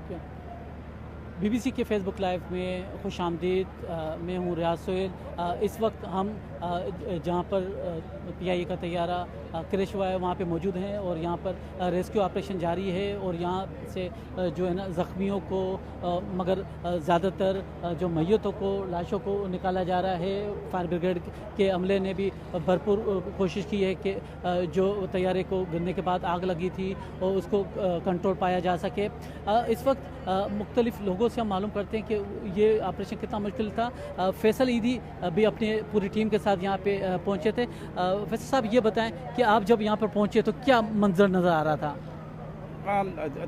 क्या बीबीसी के Facebook live में खुश आमदीद। मैं हूँ रियाज सोहेल। इस वक्त हम जहाँ पर पीआईए का तैयारा क्रैश हुआ है वहाँ पे मौजूद हैं और यहाँ पर रेस्क्यू ऑपरेशन जारी है और यहाँ से जो है ना ज़ख्मियों को मगर ज़्यादातर जो मैयतों को लाशों को निकाला जा रहा है। फायर ब्रिगेड के अमले ने भी भरपूर कोशिश की है कि जो तैयारे को गिरने के बाद आग लगी थी और उसको कंट्रोल पाया जा सके। इस वक्त मुख्तलिफ लोगों से हम मालूम करते हैं कि ये ऑपरेशन कितना मुश्किल था। फैसल ईदी भी अपने पूरी टीम के साथ यहाँ पे पहुँचे थे। फैसल साहब ये बताएं कि आप जब यहाँ पर पहुँचे तो क्या मंजर नज़र आ रहा था?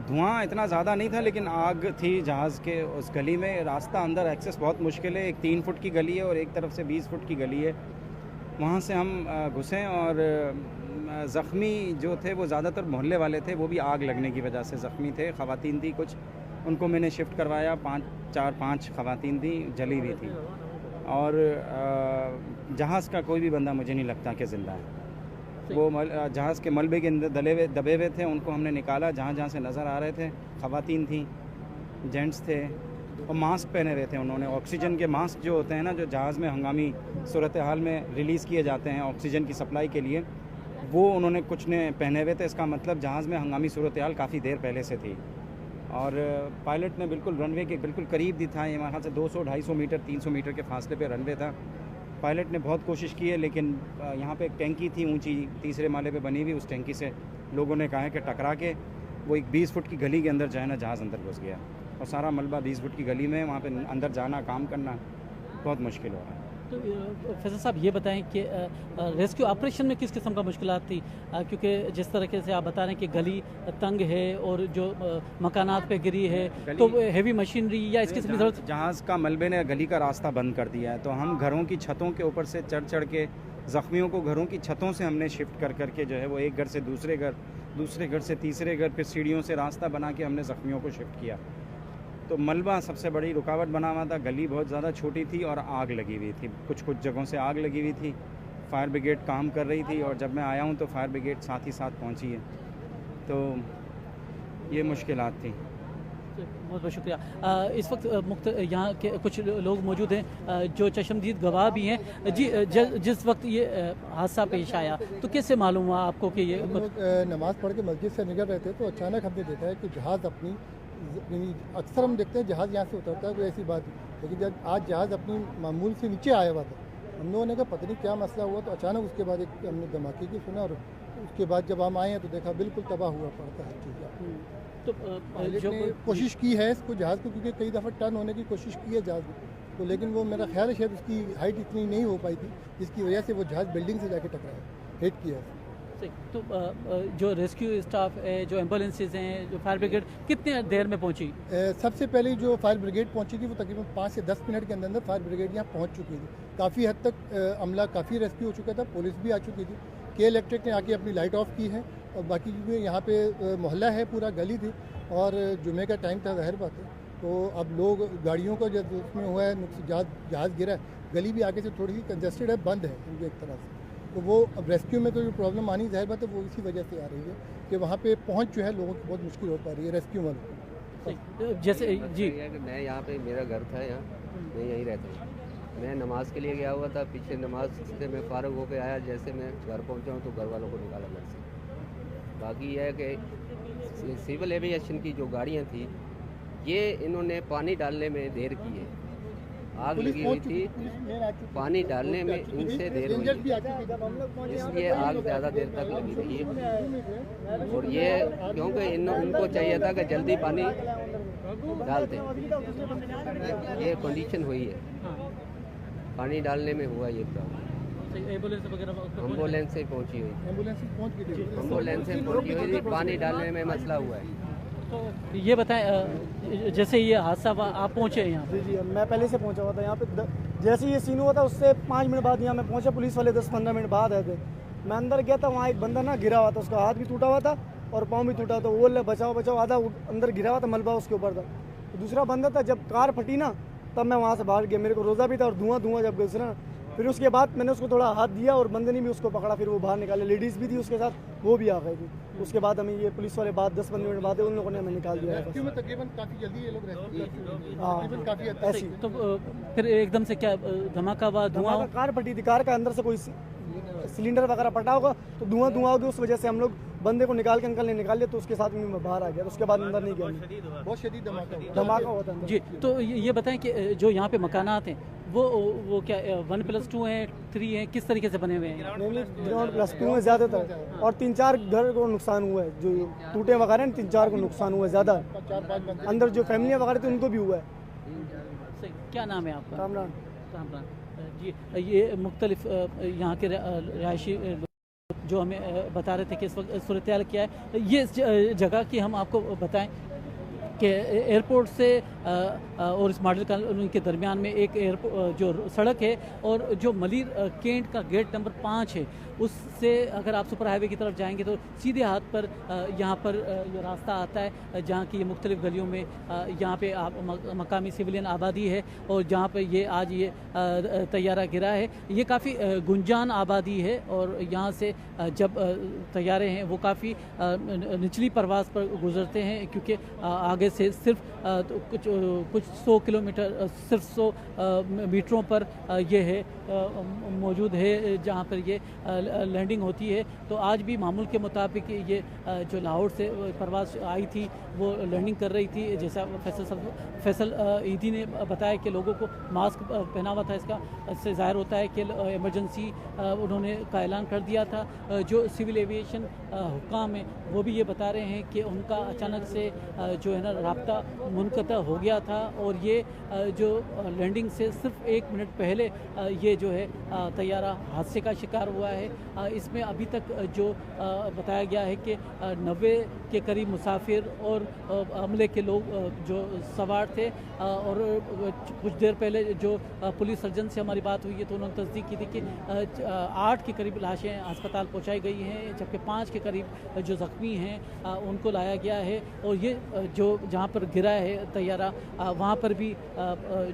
धुआं इतना ज़्यादा नहीं था लेकिन आग थी जहाज़ के उस गली में। रास्ता अंदर एक्सेस बहुत मुश्किल है। एक 3 फुट की गली है और एक तरफ से 20 फुट की गली है। वहाँ से हम घुसे और ज़ख्मी जो थे वो ज़्यादातर मोहल्ले वाले थे। वो भी आग लगने की वजह से ज़ख्मी थे। ख़वातीन थी कुछ, उनको मैंने शिफ्ट करवाया। 4-5 ख़वातीन थी, जली हुई थी। और जहाज़ का कोई भी बंदा मुझे नहीं लगता कि ज़िंदा है। वो जहाज़ के मलबे के अंदर दबे हुए थे, उनको हमने निकाला जहाँ जहाँ से नज़र आ रहे थे। ख़वातीन थी, जेंट्स थे और मास्क पहने हुए थे उन्होंने। ऑक्सीजन के मास्क जो होते हैं ना, जो जहाज़ में हंगामी सूरत हाल में रिलीज़ किए जाते हैं ऑक्सीजन की सप्लाई के लिए, वो उन्होंने कुछ ने पहने हुए थे। इसका मतलब जहाज़ में हंगामी सूरत हाल काफ़ी देर पहले से थी। और पायलट ने बिल्कुल रनवे के बिल्कुल करीब भी था, ये वहाँ से 200-250 मीटर 300 मीटर के फासले पे रनवे था। पायलट ने बहुत कोशिश की है लेकिन यहाँ पे एक टैंकी थी ऊंची, तीसरे माले पे बनी हुई। उस टैंकी से लोगों ने कहा है कि टकरा के वो एक 20 फुट की गली के अंदर जो है ना जहाज़ अंदर घुस गया और सारा मलबा 20 फुट की गली में, वहाँ पे अंदर जाना काम करना बहुत मुश्किल हो रहा है। तो फैसल साहब ये बताएं कि रेस्क्यू ऑपरेशन में किस किस्म का मुश्किलात थी? क्योंकि जिस तरीके से आप बता रहे हैं कि गली तंग है और जो मकानात पे गिरी है तो हेवी मशीनरी या इस किस्म की ज़रूरत? जहाज़ का मलबे ने गली का रास्ता बंद कर दिया है, तो हम घरों की छतों के ऊपर से चढ़ के ज़ख्मियों को घरों की छतों से हमने शिफ्ट कर जो है वो एक घर से दूसरे घर, दूसरे घर से तीसरे घर, फिर सीढ़ियों से रास्ता बना के हमने ज़ख्मियों को शिफ्ट किया। तो मलबा सबसे बड़ी रुकावट बना हुआ था। गली बहुत ज़्यादा छोटी थी और आग लगी हुई थी। कुछ जगहों से आग लगी हुई थी। फायर ब्रिगेड काम कर रही थी और जब मैं आया हूँ तो फायर ब्रिगेड साथ ही साथ पहुँची है। तो ये मुश्किलात थी। बहुत बहुत शुक्रिया। इस वक्त यहाँ के कुछ लोग मौजूद हैं जो चश्मदीद गवाह भी हैं। जी, जिस वक्त ये हादसा पेश आया तो कैसे मालूम हुआ आपको कि ये नमाज़ पढ़ के मस्जिद से निकल रहे थे तो अचानक हमने देखा है कि जहाज़ अपनी, अक्सर हम देखते हैं जहाज़ यहाँ से उतरता है कोई ऐसी बात नहीं, लेकिन जब आज जहाज़ अपनी मामूल से नीचे आया हुआ था, हम लोगों ने कहा पता नहीं क्या मसला हुआ। तो अचानक उसके बाद एक हमने धमाके की सुना और उसके बाद जब हम आए हैं तो देखा बिल्कुल तबाह हुआ पड़ता है। ठीक है, तो जो कोशिश की है इसको जहाज़ को, क्योंकि कई दफ़ा टर्न होने की कोशिश की है जहाज़ तो, लेकिन वो मेरा ख्याल है शायद उसकी हाइट इतनी नहीं हो पाई थी जिसकी वजह से वो जहाज़ बिल्डिंग से जाके टकराया, हिट किया। तो जो रेस्क्यू स्टाफ है, जो एम्बुलेंसेज हैं, जो फायर ब्रिगेड कितने देर में पहुंची? सबसे पहले जो फायर ब्रिगेड पहुंची थी वो तकरीबन 5 से 10 मिनट के अंदर फायर ब्रिगेड यहाँ पहुंच चुकी थी। काफ़ी हद तक अमला काफ़ी रेस्क्यू हो चुका था, पुलिस भी आ चुकी थी। के इलेक्ट्रिक ने आके अपनी लाइट ऑफ की है और बाकी जो यहाँ पे मोहल्ला है पूरा गली थी और जुमे का टाइम था, ज़ाहिर बात है। तो अब लोग गाड़ियों का जब उसमें हुआ है जहाज़ गिरा, गली भी आगे से थोड़ी सी कंजस्टेड है, बंद है एक तरह से। तो वो अब रेस्क्यू में तो जो प्रॉब्लम आनी ज़ाहिर बात है वो इसी वजह से आ रही है कि वहाँ पे पहुँच जो है लोगों की बहुत मुश्किल हो पा रही है रेस्क्यू वालों। जैसे जी, मैं यहाँ पे, मेरा घर था यहाँ, मैं यहीं रहता हूँ। मैं नमाज़ के लिए गया हुआ था, पीछे नमाज से मैं फ़ारग होकर आया, जैसे मैं घर पहुँचा हूँ तो घर वालों को निकाला घर से। बाकी यह है कि सिविल एविएशन की जो गाड़ियाँ थी ये इन्होंने पानी डालने में देर की है। आग लगी हुई थी, पानी डालने में इनसे देर हुई, इसलिए आग ज़्यादा देर तक लगी रही है। और ये क्योंकि इनको चाहिए था कि जल्दी पानी डालते, ये कंडीशन हुई है, पानी डालने में हुआ ये प्रॉब्लम। एम्बुलेंस से पहुंची हुई, एम्बुलेंस से पहुंची हुई थी, पानी डालने में मसला हुआ है। तो ये बताएं, जैसे ये हादसा आप पहुँचे यहाँ? जी, मैं पहले से पहुँचा हुआ था यहाँ पे। जैसे ये सीन हुआ था उससे 5 मिनट बाद यहाँ मैं पहुँचा, पुलिस वाले 10-15 मिनट बाद आए थे। मैं अंदर गया था, वहाँ एक बंदा ना गिरा हुआ था, उसका हाथ भी टूटा हुआ था और पाँव भी टूटा, तो वो बचाओ बचाओ, आधा अंदर गिरा हुआ था, मलबा उसके ऊपर था। तो दूसरा बंदा था, जब कार फटी ना तब मैं वहाँ से बाहर गया, मेरे को रोज़ा भी था और धुआं जब गुजरा फिर उसके बाद मैंने उसको थोड़ा हाथ दिया और बंदे ने भी उसको पकड़ा, फिर वो बाहर निकाले। लेडीज़ भी थी उसके साथ, वो भी आ गई थी। उसके बाद हमें ये पुलिस वाले बाद 10-15 मिनट बाद उन लोगों ने हमें निकाल दिया। रेस्क्यू में तकरीबन काफ़ी जल्दी ये लोग रेस्क्यू हाँ काफ़ी ऐसी तो फिर एकदम से क्या धमाका हुआ, धुआं? कार फटी थी, कार का अंदर से कोई सिलेंडर वगैरह फटा होगा तो धुआं हो गया। उस वजह से हम लोग बंदे को निकाल के अंकल ने निकाल लिया, तो उसके साथ में बाहर आ गया। तो उसके बाद अंदर नहीं गया, बहुत शदीद धमाका हुआ था अंदर। जी, तो ये बताएं कि जो यहाँ पे मकानात हैं वो क्या 1+2 हैं, 3 हैं, किस तरीके से बने हुए हैं? नहीं, ग्राउंड +2 में ज़्यादातर, और 3-4 घर को नुकसान हुआ है, जो टूटे वगैरह हैं 3-4 को नुकसान हुआ है ज़्यादा। अंदर जो फैमिलियाँ वगैरह थी उनको भी हुआ है। सही, क्या नाम है आपका? रामरान। रामरान जी, ये मुख्तलिफ यहाँ के रहायशी जो हमें बता रहे थे कि इस वक्त सूरत हाल क्या है। ये जगह की हम आपको बताएं कि एयरपोर्ट से और इस मॉडल कॉलोनी के दरमियान में एक एयरपोर्ट जो सड़क है, और जो मलिर कैंट का गेट नंबर 5 है, उससे अगर आप सुपर हाईवे की तरफ जाएंगे तो सीधे हाथ पर यहाँ पर ये रास्ता आता है, जहाँ की ये मुख्तलिफ गलियों में यहाँ पे मकामी सिविलियन आबादी है, और जहाँ पर ये आज ये तैयारा गिरा है। ये काफ़ी गुंजान आबादी है, और यहाँ से जब तैयारे हैं वो काफ़ी निचली परवाज़ पर गुजरते हैं, क्योंकि आगे से सिर्फ कुछ 100 किलोमीटर, सिर्फ 100 मीटरों पर ये है मौजूद है जहाँ पर ये लैंडिंग होती है। तो आज भी मामूल के मुताबिक ये जो लाहौर से परवाज़ आई थी वो लैंडिंग कर रही थी। जैसा फैसल ईदी ने बताया कि लोगों को मास्क पहना हुआ था, इससे ज़ाहिर होता है कि इमरजेंसी उन्होंने का ऐलान कर दिया था। जो सिविल एविएशन हुक्काम है वो भी ये बता रहे हैं कि उनका अचानक से जो है ना राब्ता मुनक़ता हो गया था, और ये जो लैंडिंग से सिर्फ 1 मिनट पहले ये जो है तैयारा हादसे का शिकार हुआ है। इसमें अभी तक जो बताया गया है कि 90 के करीब मुसाफिर और अमले के लोग जो सवार थे, और कुछ देर पहले जो पुलिस सर्जन से हमारी बात हुई है तो उन्होंने तस्दीक की थी कि 8 के करीब लाशें अस्पताल पहुंचाई गई हैं, जबकि 5 के करीब जो ज़ख्मी हैं उनको लाया गया है। और ये जो जहां पर गिरा है तैयारा, वहां पर भी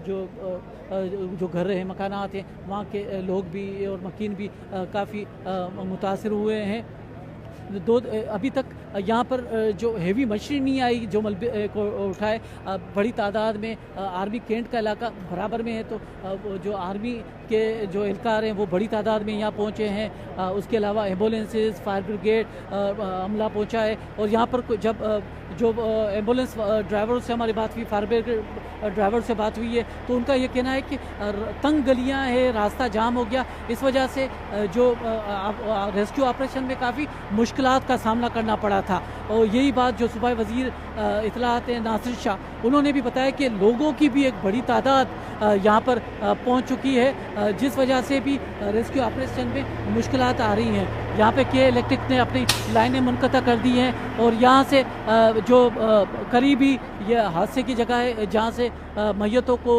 जो घर हैं, मकानात हैं, वहाँ के लोग भी और मकीन भी काफ़ी मुतासिर हुए हैं। अभी तक यहाँ पर जो हेवी मशीन नहीं आई जो मलबे को उठाए, बड़ी तादाद में आर्मी कैंट का इलाका बराबर में है, तो जो आर्मी के जो एहलकार हैं वो बड़ी तादाद में यहाँ पहुँचे हैं। उसके अलावा एम्बुलेंसेस, फायर ब्रिगेड अमला पहुँचा है। और यहाँ पर जब जो एम्बुलेंस ड्राइवर से हमारी बात हुई, फायर ब्रिगेड ड्राइवर से बात हुई है, तो उनका ये कहना है कि तंग गलियाँ हैं, रास्ता जाम हो गया, इस वजह से जो रेस्क्यू ऑपरेशन में काफ़ी मुश्किलात का सामना करना पड़ा था। और यही बात जो सूबाई वज़ीर इत्तलाआत नासिर शाह, उन्होंने भी बताया कि लोगों की भी एक बड़ी तादाद यहाँ पर पहुँच चुकी है, जिस वजह से भी रेस्क्यू ऑपरेशन में मुश्किलात आ रही हैं। यहाँ पे के इलेक्ट्रिक ने अपनी लाइनें मुनक़ता कर दी हैं, और यहाँ से जो करीबी ये हादसे की जगह है जहाँ से मैयतों को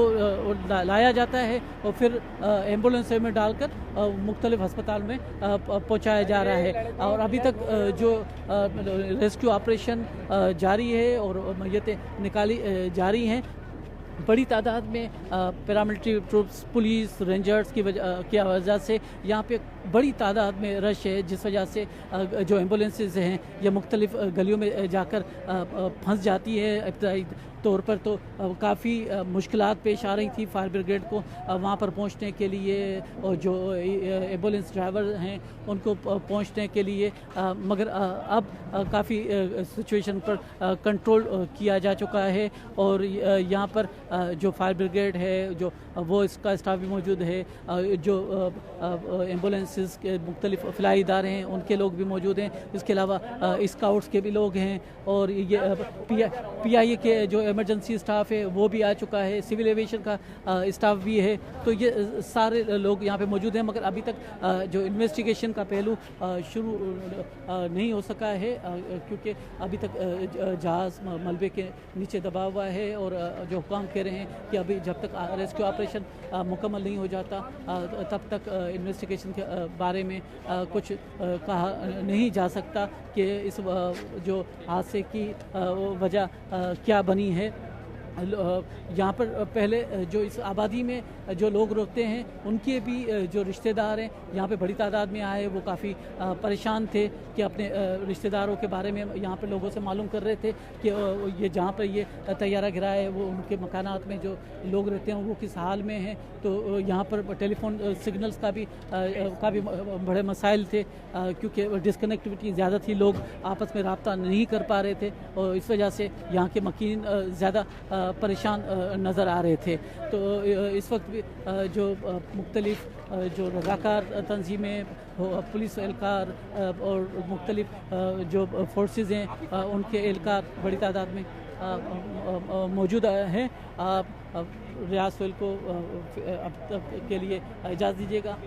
लाया जाता है और फिर एम्बुलेंस में डालकर मुख्तलिफ अस्पताल में पहुँचाया जा रहा है। और अभी तक जो रेस्क्यू ऑपरेशन जारी है और मैयतें निकाली जा रही हैं। बड़ी तादाद में पैरामिलिट्री ट्रूप्स, पुलिस, रेंजर्स की वजह से यहाँ पे बड़ी तादाद में रश है, जिस वजह से जो एम्बुलेंसेस हैं ये मुख्तलिफ गलियों में जाकर फंस जाती है। इब्तदाई तौर पर तो काफ़ी मुश्किलात पेश आ रही थी फायर ब्रिगेड को वहाँ पर पहुँचने के लिए, और जो एम्बुलेंस ड्राइवर हैं उनको पहुँचने के लिए, मगर अब काफ़ी सिचुएशन पर कंट्रोल किया जा चुका है। और यहाँ पर जो फायर ब्रिगेड है जो वो इसका स्टाफ भी मौजूद है, जो एम्बुलेंसेस के मुख्तलिफ फ़िलाई इदारे हैं उनके लोग भी मौजूद हैं, इसके अलावा स्काउट्स के भी लोग हैं, और ये PIA के जो इमरजेंसी स्टाफ है वो भी आ चुका है, सिविल एविएशन का स्टाफ भी है। तो ये सारे लोग यहाँ पे मौजूद हैं, मगर अभी तक जो इन्वेस्टिगेशन का पहलू शुरू नहीं हो सका है, क्योंकि अभी तक जहाज़ मलबे के नीचे दबा हुआ है, और जो हुक्म कह रहे हैं कि अभी जब तक रेस्क्यू ऑपरेशन मुकम्मल नहीं हो जाता तब तक इन्वेस्टिगेशन के बारे में कुछ कहा नहीं जा सकता कि इस जो हादसे की वजह क्या बनी है। यहाँ पर पहले जो इस आबादी में जो लोग रहते हैं उनके भी जो रिश्तेदार हैं यहाँ पे बड़ी तादाद में आए, वो काफ़ी परेशान थे कि अपने रिश्तेदारों के बारे में यहाँ पर लोगों से मालूम कर रहे थे कि ये जहाँ पर ये तैयारा गिरा है वो उनके मकानात में जो लोग रहते हैं वो किस हाल में हैं। तो यहाँ पर टेलीफोन सिग्नल्स का भी बड़े मसाइल थे क्योंकि डिस्कनेक्टिविटी ज़्यादा थी, लोग आपस में रब्ता नहीं कर पा रहे थे और इस वजह से यहाँ के मकीन ज़्यादा परेशान नज़र आ रहे थे। तो इस वक्त भी जो मुख्तलिफ जो रज़ाकार तंजीमें, पुलिस एहलकार और मुख्तलिफ जो फोर्सेस हैं उनके एहलकार बड़ी तादाद में मौजूद हैं। रियाज सोहेल को अब तक के लिए इजाज़त दीजिएगा।